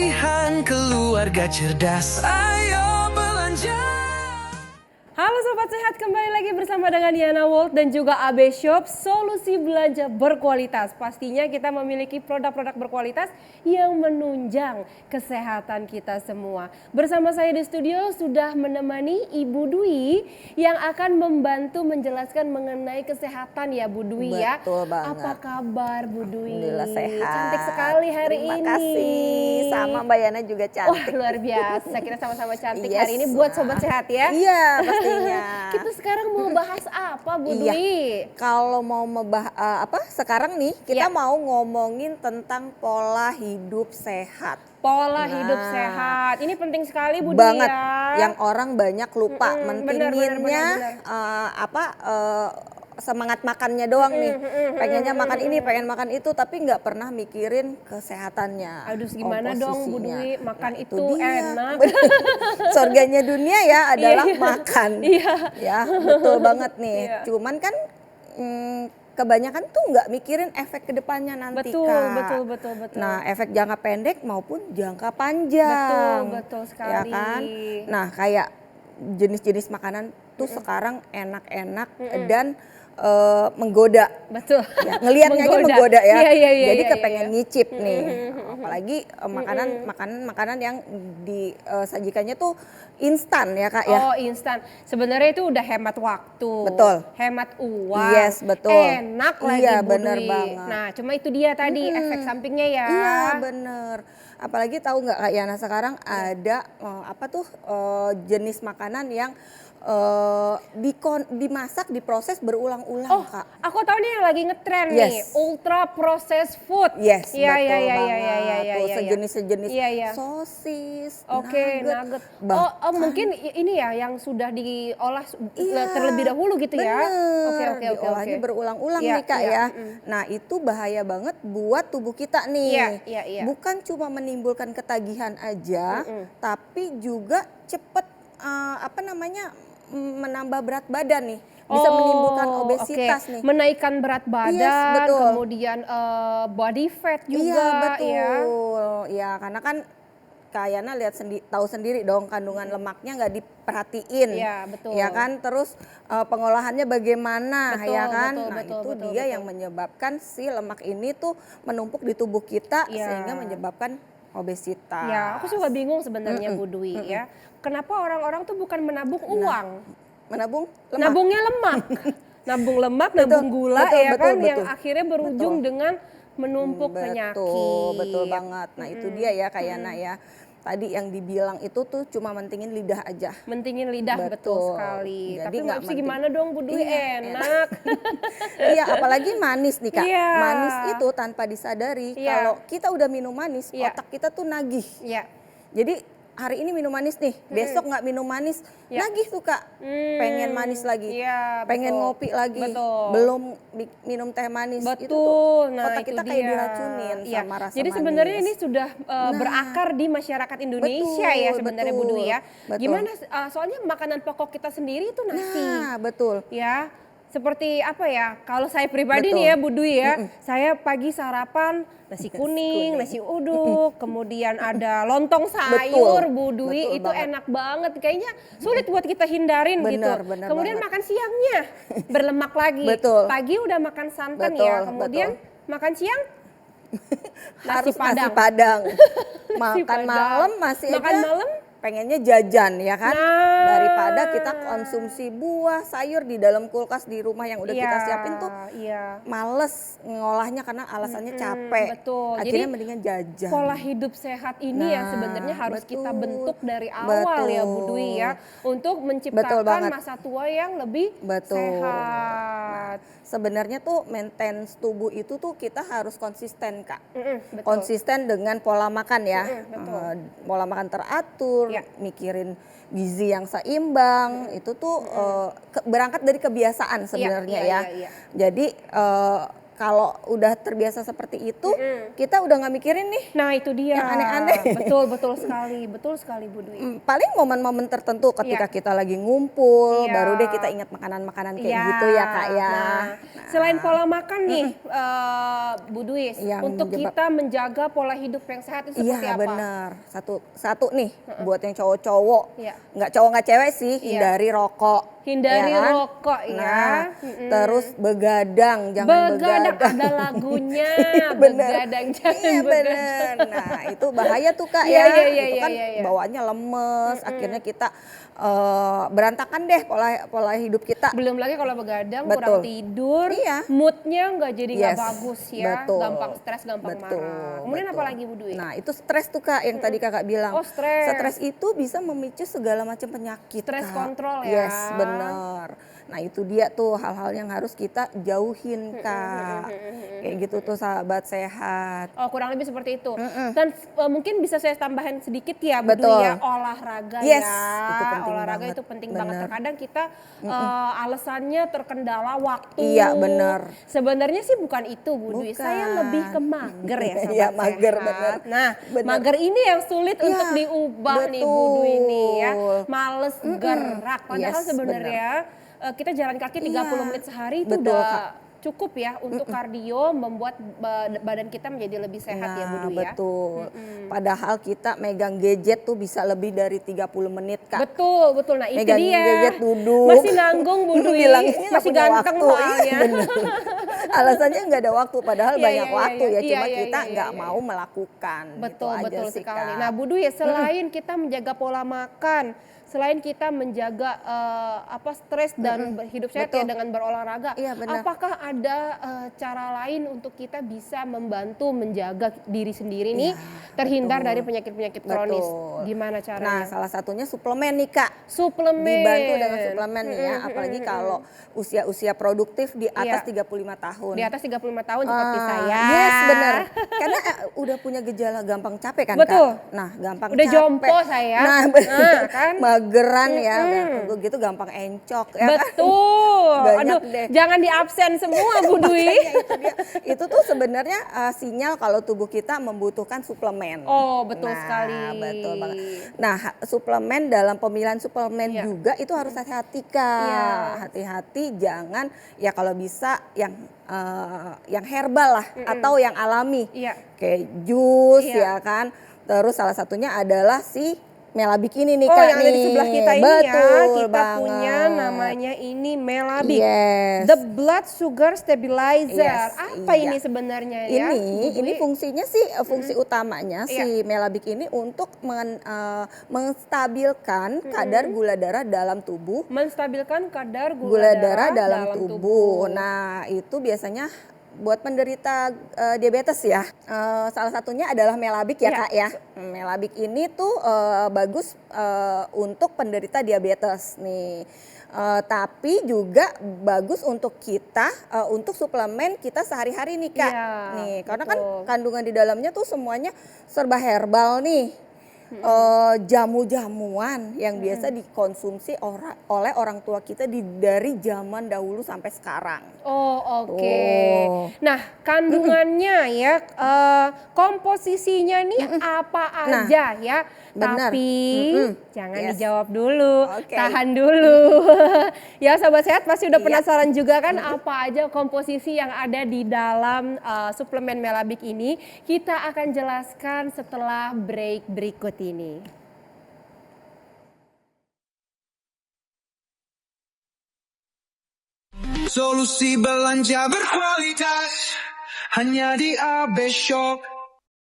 pilihan keluarga cerdas. Ayo belanja. Halo Sobat Sehat, kembali lagi bersama dengan Yana World dan juga AB Shop, solusi belanja berkualitas. Pastinya kita memiliki produk-produk berkualitas yang menunjang kesehatan kita semua. Bersama saya di studio sudah menemani Ibu Dwi yang akan membantu menjelaskan mengenai kesehatan ya Bu Dwi ya. Betul banget. Apa kabar Bu Dwi? Alhamdulillah sehat. Cantik sekali hari ini. Terima kasih. Sama Mbak Yana juga Wah cantik. luar biasa, kita sama-sama cantik Yes. hari ini buat Sobat Sehat ya. Iya pastinya. Kita sekarang mau bahas apa Bu Iya. Dwi? Kalau mau sekarang nih kita mau ngomongin tentang pola hidup sehat. Pola hidup Nah, sehat. Ini penting sekali Bu Dwi Banget. ya. Yang orang banyak lupa mentinginnya semangat makannya doang nih. Pengennya makan ini, pengen makan itu, tapi nggak pernah mikirin kesehatannya. Aduh gimana dong Bu komposisinya. Dwi, makan Nah, itu dia. enak. Surganya dunia ya adalah Iya. makan. Iya. Ya betul banget nih. Iya. Cuman kan kebanyakan tuh nggak mikirin efek kedepannya nanti Betul, Kak. betul. Nah efek jangka pendek maupun jangka panjang. Betul sekali. Ya kan. Nah kayak jenis-jenis makanan tuh sekarang enak-enak dan menggoda. Betul. Ya, ngelihatnya aja menggoda ya. Iya, Jadi iya, kepengen iya. nyicip nih. Apalagi makanan yang disajikannya tuh instan ya Kak ya. Oh instan. Sebenarnya itu udah hemat waktu. Betul. Hemat uang. Yes, betul. Enak lagi Iya, Bu bener Dwi. banget. Nah cuma itu dia tadi efek sampingnya ya. Iya bener. Apalagi tahu nggak Kak Yana sekarang ada jenis makanan yang dimasak, diproses berulang-ulang Oh, Kak. aku tahu nih yang lagi ngetren nih, Yes. ultra processed food. Yes, Iya, betul iya, iya, banget. iya, iya, iya, Tuh iya. sejenis-sejenis Iya, iya. sosis, Oke, nugget. Oh, bahkan mungkin ini ya yang sudah diolah Iya, terlebih dahulu gitu ya. bener. Oke. Diolahnya berulang-ulang Iya, nih Kak iya, ya. Nah itu bahaya banget buat tubuh kita nih. Iya. Bukan cuma menimbulkan ketagihan aja, tapi juga cepet menambah berat badan nih. Bisa menimbulkan obesitas nih. Menaikkan berat badan, Yes, betul. kemudian body fat juga Iya ya. betul. Ya karena kan kayaknya tahu sendiri dong kandungan lemaknya nggak diperhatiin. Iya, betul. Ya kan terus pengolahannya bagaimana Betul, ya kan. betul, Itu betul. yang menyebabkan si lemak ini tuh menumpuk di tubuh kita Iya. sehingga menyebabkan obesitas. Ya, aku juga bingung sebenarnya Bu Dwi ya. Kenapa orang-orang tuh bukan menabung uang? Menabung lemak. Nabungnya lemak. Nabung lemak, nabung gula betul, ya betul, kan yang betul. akhirnya berujung dengan menumpuk penyakit. Betul banget. Nah itu dia ya Kak Yana ya. Tadi yang dibilang itu tuh cuma mentingin lidah aja. Mentingin lidah betul Betul. sekali. Jadi Tapi nggak sih gimana dong Bu Dwi, Iya, enak. Iya apalagi manis nih Kak. Iya. Manis itu tanpa disadari Iya. kalau kita udah minum manis Iya. otak kita tuh nagih. Iya. Jadi hari ini minum manis nih, besok nggak minum manis, Iya. nagih tuh Kak. Pengen manis lagi, Iya, pengen betul. ngopi lagi, Betul. belum minum teh manis. Itu tuh Betul, nah otak itu kita dia. kayak diracunin Iya. sama rasa Jadi manis. sebenarnya ini sudah berakar di masyarakat Indonesia ya sebenarnya Bu Dwi ya. betul. Gimana? Soalnya makanan pokok kita sendiri itu nasi. Nah betul. Ya, seperti apa ya? Kalau saya pribadi Betul. nih ya Bu Dwi ya, saya pagi sarapan nasi kuning, nasi uduk, kemudian ada lontong sayur Betul. Bu Dwi, Betul itu banget. enak banget. Kayaknya sulit buat kita hindarin gitu. Bener Kemudian banget. makan siangnya berlemak lagi. Betul. Pagi udah makan santan Betul, ya, kemudian makan siang Harus nasi Padang. padang. Nasi Makan Padang. malam masih Makan aja malam? pengennya jajan ya kan. Nah. Daripada kita konsumsi buah, sayur di dalam kulkas di rumah yang udah kita siapin tuh Iya. males ngolahnya karena alasannya capek. Betul. Akhirnya Jadi, mendingan jajan. Pola hidup sehat ini yang Nah, sebenarnya harus kita betul. bentuk dari awal ya Bu Dwi ya, untuk Betul menciptakan banget. masa tua yang lebih Betul. sehat. Sebenarnya tuh maintenance tubuh itu tuh kita harus konsisten Kak. Betul. Konsisten dengan pola makan ya. betul. Pola makan teratur, Ya. mikirin gizi yang seimbang, itu tuh berangkat dari kebiasaan sebenarnya iya, ya. iya. Jadi kalau udah terbiasa seperti itu, kita udah nggak mikirin nih Nah itu dia. yang aneh-aneh. Betul sekali Bu Dwi. Paling momen-momen tertentu ketika kita lagi ngumpul, Iya. baru deh kita ingat makanan-makanan kayak Iya. gitu ya Kak ya. Nah, selain pola makan nih, Bu Dwi, Yang untuk kita menjaga pola hidup yang sehat itu seperti Iya apa? benar. Satu nih buat yang cowok-cowok, Iya. nggak cowok nggak cewek sih, Iya. hindari rokok. Hindari ya kan? rokok ya. Nah, terus begadang, jangan Begadang, begadang. ada lagunya. Bener. Begadang, jangan Iya begadang. bener. Nah itu bahaya tuh Kak Iya, ya. iya, iya, Itu kan iya, iya. bawaannya lemes, akhirnya kita berantakan deh pola hidup kita. Belum lagi kalau begadang, Betul. kurang tidur, Iya. moodnya nggak jadi nggak Yes, bagus ya. betul. Gampang stres, gampang marah. Kemudian betul. apa lagi Bu Dwi? Nah itu stres tuh Kak yang tadi Kakak bilang. Oh, stres. Stres itu bisa memicu segala macam penyakit Stres Kak. kontrol ya. Yes benar. Nah itu dia tuh hal-hal yang harus kita jauhin Kak. Kayak gitu tuh sahabat sehat. Oh kurang lebih seperti itu. Dan mungkin bisa saya tambahin sedikit ya Bu Dwi Betul. ya, olahraga Yes, ya. itu penting Olahraga banget. itu penting Bener. banget. Terkadang kita alasannya terkendala waktu. Iya, bener. Sebenarnya sih bukan itu Bu Dwi. Bukan. Saya lebih ke mager ya sobat Iya, mager, sehat. bener. Nah Bener. mager ini yang sulit Iya, untuk diubah nih Bu Dwi nih ya. betul. Males gerak. Padahal Yes, sebenarnya kita jalan kaki 30 Iya, menit sehari itu betul, udah Kak. cukup ya untuk kardio, membuat badan kita menjadi lebih sehat ya Bu Dwi ya. betul. Padahal kita megang gadget tuh bisa lebih dari 30 menit Kak. Betul, betul. Nah itu Megang dia. gadget duduk. Masih nanggung Bu Dwi, Bilangnya nggak masih punya ganteng waktu. soalnya. Iya, bener. Alasannya nggak ada waktu, padahal Iya, banyak iya, iya, waktu iya. ya. Iya, Cuma iya, kita iya, nggak iya. mau melakukan. Betul, gitu betul aja sih, sekali. Kak. Nah Bu Dwi, selain kita menjaga pola makan, selain kita menjaga stres dan hidup sehat ya Betul. dengan berolahraga, Iya, benar. apakah ada cara lain untuk kita bisa membantu menjaga diri sendiri nih terhindar betul. dari penyakit-penyakit kronis? Betul. Gimana Nah, caranya? salah satunya suplemen nih Kak. Suplemen. Dibantu dengan suplemen nih ya, apalagi kalau usia-usia produktif di atas Iya. 35 tahun. Di atas 35 tahun seperti saya. Yes, bener. Karena udah punya gejala gampang capek kan Betul. Kak? Nah, gampang Udah capek. jompo saya. Nah, Kan? mageran ya, gitu gampang encok ya kan? Betul. Banyak Aduh, deh. jangan di absen semua Bu Dwi. Makanya itu dia. Itu tuh sebenarnya sinyal kalau tubuh kita membutuhkan suplemen. Oh, betul Nah, sekali. betul banget. Nah, suplemen dalam pemilihan suplemen Iya. juga itu harus hati-hati Kak. Iya. Hati-hati jangan ya kalau bisa yang herbal lah atau yang alami. Iya. Kayak jus Iya. ya kan. Terus salah satunya adalah si Melabik ini nih Oh, Kak yang ada di nih. sebelah kita ini Betul ya, kita banget. punya namanya ini Melabik. Yes. The Blood Sugar Stabilizer. Yes, Apa iya. ini sebenarnya ya? Bu Ini Dwi? fungsinya sih fungsi utamanya Iya. si Melabik ini untuk menstabilkan kadar gula darah dalam tubuh, menstabilkan kadar gula darah dalam tubuh. Nah, itu biasanya buat penderita diabetes ya. Salah satunya adalah Melabik ya Iya. Kak ya. Melabik ini tuh bagus untuk penderita diabetes nih. Tapi juga bagus untuk kita untuk suplemen kita sehari-hari nih Kak. Iya, Nih, karena kan betul. kandungan di dalamnya tuh semuanya serba herbal nih. Jamu-jamuan yang biasa dikonsumsi oleh orang tua kita dari zaman dahulu sampai sekarang. Oh, oke. Tuh. Nah, kandungannya ya, komposisinya nih apa Nah, aja ya. benar. Tapi jangan Yes. dijawab dulu, Oke. tahan dulu. Ya, Sobat Sehat pasti udah penasaran juga kan apa aja komposisi yang ada di dalam suplemen Melabik ini. Kita akan jelaskan setelah break berikut ini. Solusi belanja berkualitas hanya di AB Shop.